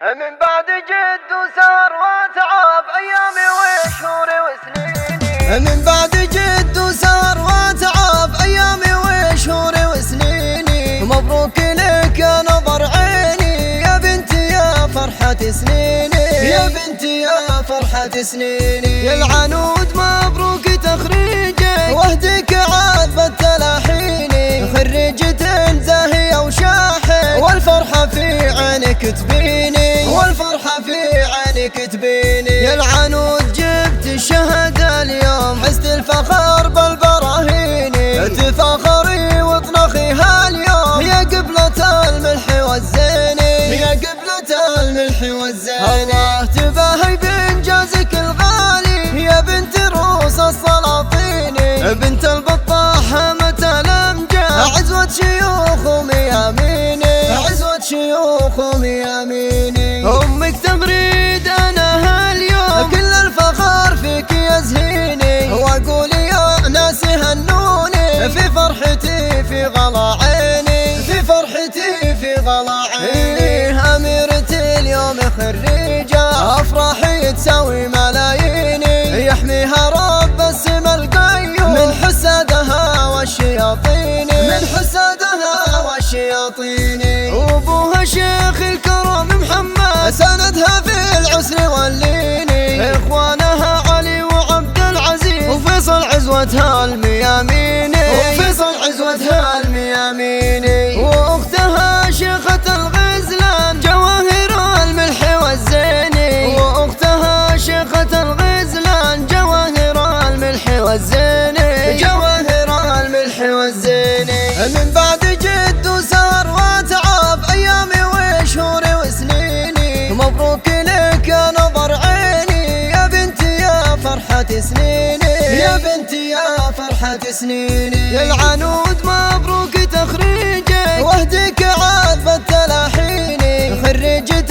من بعد جد وسهر وتعب ايامي وشهوري وسنيني. من بعد جد وسهر وتعب ايامي وشهوري وسنيني. مبروك لك يا نظر عيني يا بنتي يا فرحة سنيني، يا بنتي يا فرحة سنيني. يا العنود مبروك تخريجك واهدك عاد بالتلاحيني. خريجة زاهية وشاحن والفرحة في عينك تبيني، والفرحة في عينك تبيني. يا العنود جبت الشهادة اليوم حست الفخر بالبراهيني. تفاخري واطنخي هاليوم يا قبلة الملح والزيني، يا قبلة الملح والزيني. الله تباهي بإنجازك الغالي يا بنت روس السلاطيني. بنت البطاح متى الأمجاد عزوة شيوخ ومياميني، عزوة شيوخ ومياميني. أمك تغريد أنا هاليوم كل الفخر فيك يزهيني. وأقول يا ناس هنوني في فرحتي في غلا عيني، في فرحتي في غلا عيني. أميرة اليوم خريجة أفراحي تساوي ملاييني. يحميها رب السما القيوم من حسادها والشياطين، من حسادها والشياطين. وابوها شيخ الكرم محمد سندها في العسر واللين. اخوانها علي وعبد العزيز وفيصل عزوتها المياميني، وفيصل عزوتها المياميني. واختها شيخة الغزلان جواهر الملح والزيني، واختها شيخة الغزلان جواهر الملح والزيني، جواهر الملح والزيني. من بعد جد وسهر وتعب ايامي وشهوري وسنيني. مبروك لك يا نظر عيني يا بنتي يا فرحة سنيني، يا بنتي يا فرحة سنيني. يا العنود مبروك تخريجك واهدك عاد بالتلاحيني. خريجة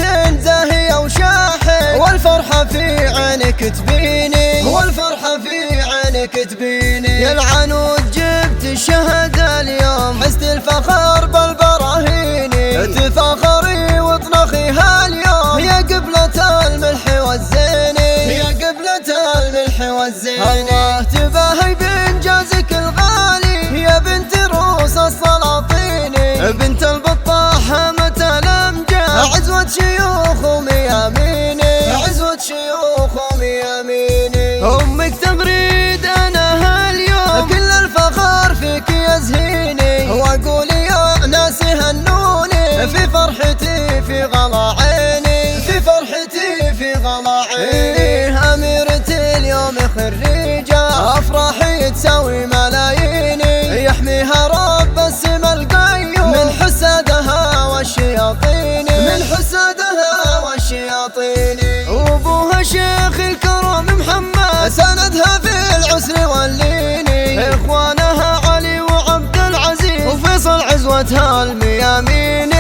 زاهية وشاحن والفرحة في عينك تبيني، والفرحة في عينك تبيني. يا العنود جبت الشهادة اليوم حست الفخر بالبراهيني. تفاخري واطنخي هاليوم يا قبلة الملح والزيني، يا قبلة الملح والزيني. الله تباهي بإنجازك الغالي يا بنت روس السلاطيني. بنت البطاح متى الأمجاد عزوة شيوخ ومياميني، عزوة شيوخ ومياميني. أمك تغريد أنا هاليوم كل الفخر فيك يزهيني. وأقول يا ناس هنوني في فرحتي في غلا عيني، في فرحتي في غلا عيني. أميرة اليوم خريجة أفراحي تساوي ملاييني. يحميها رب السما القيوم من حسادها والشياطين، من حسادها والشياطين. وابوها شيخ الكرم محمد سندها في العسر واللين. اخوانها علي وعبد العزيز وفيصل عزوتها الميامين.